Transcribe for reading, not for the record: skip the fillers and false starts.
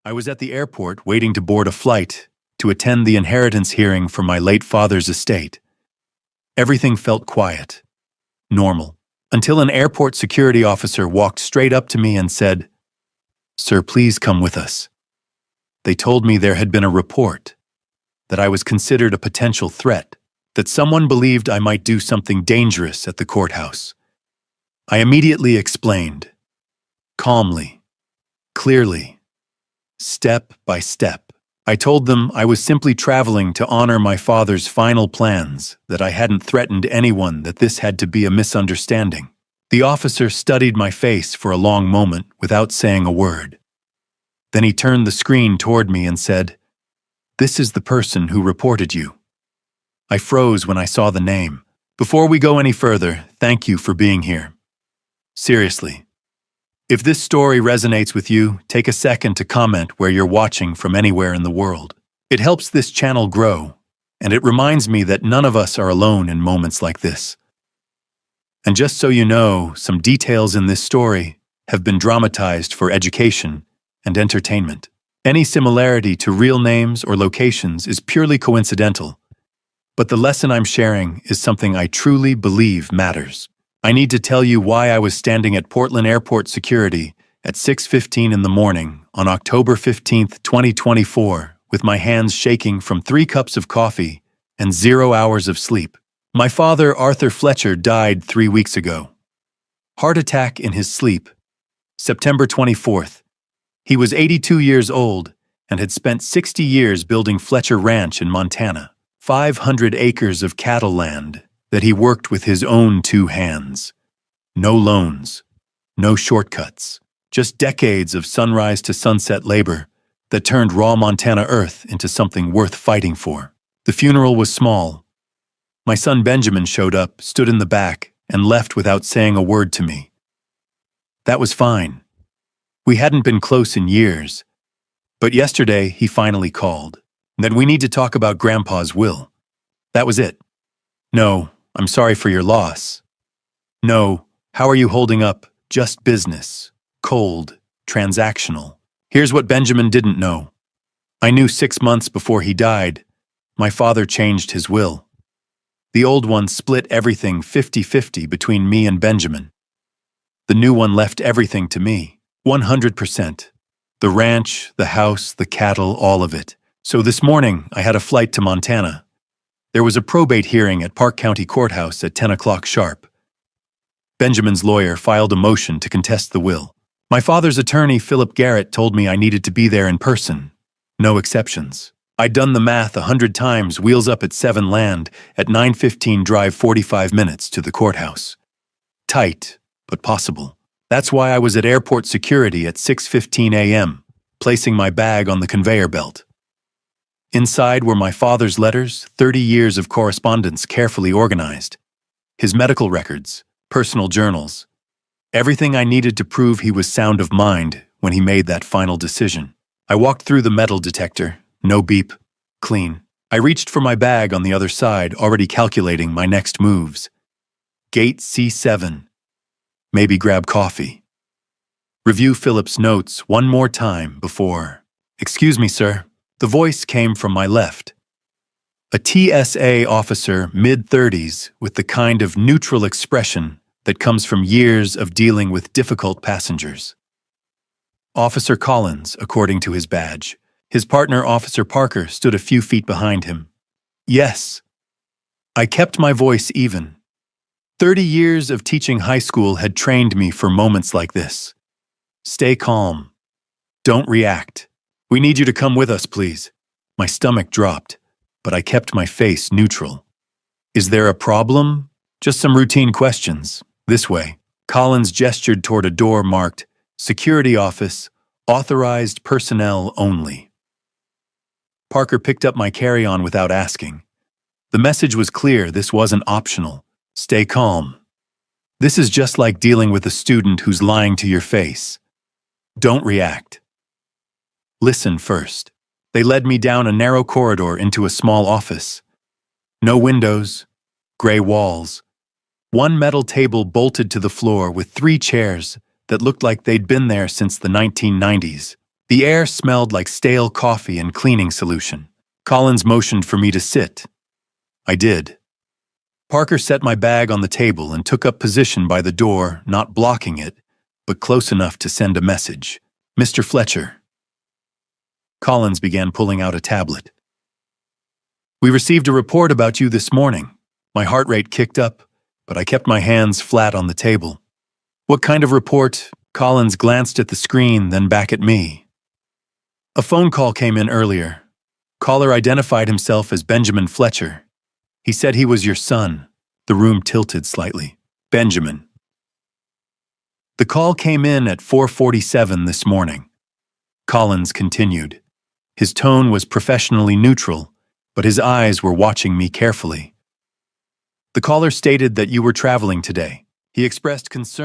I was at the airport waiting to board a flight to attend the inheritance hearing for my late father's estate. Everything felt quiet, normal, until an airport security officer walked straight up to me and said, "Sir, please come with us." They told me there had been a report, that I was considered a potential threat, that someone believed I might do something dangerous at the courthouse. I immediately explained, calmly, clearly, step by step. I told them I was simply traveling to honor my father's final plans, that I hadn't threatened anyone, that this had to be a misunderstanding. The officer studied my face for a long moment without saying a word. Then he turned the screen toward me and said, "This is the person who reported you." I froze when I saw the name. "Before we go any further, thank you for being here. Seriously. If this story resonates with you, take a second to comment where you're watching from anywhere in the world. It helps this channel grow, and it reminds me that none of us are alone in moments like this. And just so you know, some details in this story have been dramatized for education and entertainment. Any similarity to real names or locations is purely coincidental, but the lesson I'm sharing is something I truly believe matters. I need to tell you why I was standing at Portland Airport security at 6:15 in the morning on October 15th, 2024, with my hands shaking from 3 cups of coffee and 0 hours of sleep. My father, Arthur Fletcher, died 3 weeks ago. Heart attack in his sleep. September 24th. He was 82 years old and had spent 60 years building Fletcher Ranch in Montana, 500 acres of cattle land that he worked with his own 2 hands. No loans, no shortcuts, just decades of sunrise to sunset labor that turned raw Montana earth into something worth fighting for. The funeral was small. My son Benjamin showed up, stood in the back, and left without saying a word to me. That was fine. We hadn't been close in years, but yesterday he finally called. Then we need to talk about Grandpa's will. That was it. No, I'm sorry for your loss. No, how are you holding up? Just business. Cold. Transactional. Here's what Benjamin didn't know. I knew 6 months before he died, my father changed his will. The old one split everything 50-50 between me and Benjamin. The new one left everything to me, 100%. The ranch, the house, the cattle, all of it. So this morning, I had a flight to Montana. There was a probate hearing at Park County Courthouse at 10 o'clock sharp. Benjamin's lawyer filed a motion to contest the will. My father's attorney, Philip Garrett, told me I needed to be there in person. No exceptions. I'd done the math 100 times, wheels up at 7 land, at 9:15 drive 45 minutes to the courthouse. Tight, but possible. That's why I was at airport security at 6:15 a.m., placing my bag on the conveyor belt. Inside were my father's letters, 30 years of correspondence carefully organized. His medical records, personal journals. Everything I needed to prove he was sound of mind when he made that final decision. I walked through the metal detector. No beep. Clean. I reached for my bag on the other side, already calculating my next moves. Gate C7. Maybe grab coffee. Review Philip's notes one more time before. "Excuse me, sir." The voice came from my left. A TSA officer, mid-30s, with the kind of neutral expression that comes from years of dealing with difficult passengers. Officer Collins, according to his badge. His partner, Officer Parker, stood a few feet behind him. Yes. I kept my voice even. 30 years of teaching high school had trained me for moments like this. Stay calm. Don't react. "We need you to come with us, please." My stomach dropped, but I kept my face neutral. "Is there a problem?" "Just some routine questions. This way." Collins gestured toward a door marked, "Security Office, Authorized Personnel Only." Parker picked up my carry-on without asking. The message was clear, this wasn't optional. Stay calm. This is just like dealing with a student who's lying to your face. Don't react. Listen first. They led me down a narrow corridor into a small office. No windows, gray walls. One metal table bolted to the floor with 3 chairs that looked like they'd been there since the 1990s. The air smelled like stale coffee and cleaning solution. Collins motioned for me to sit. I did. Parker set my bag on the table and took up position by the door, not blocking it, but close enough to send a message. Mr. Fletcher. Collins began pulling out a tablet. We received a report about you this morning. My heart rate kicked up, but I kept my hands flat on the table. What kind of report? Collins glanced at the screen, then back at me. A phone call came in earlier. Caller identified himself as Benjamin Fletcher. He said he was your son. The room tilted slightly. Benjamin. The call came in at 4:47 this morning. Collins continued. His tone was professionally neutral, but his eyes were watching me carefully. The caller stated that you were traveling today. He expressed concern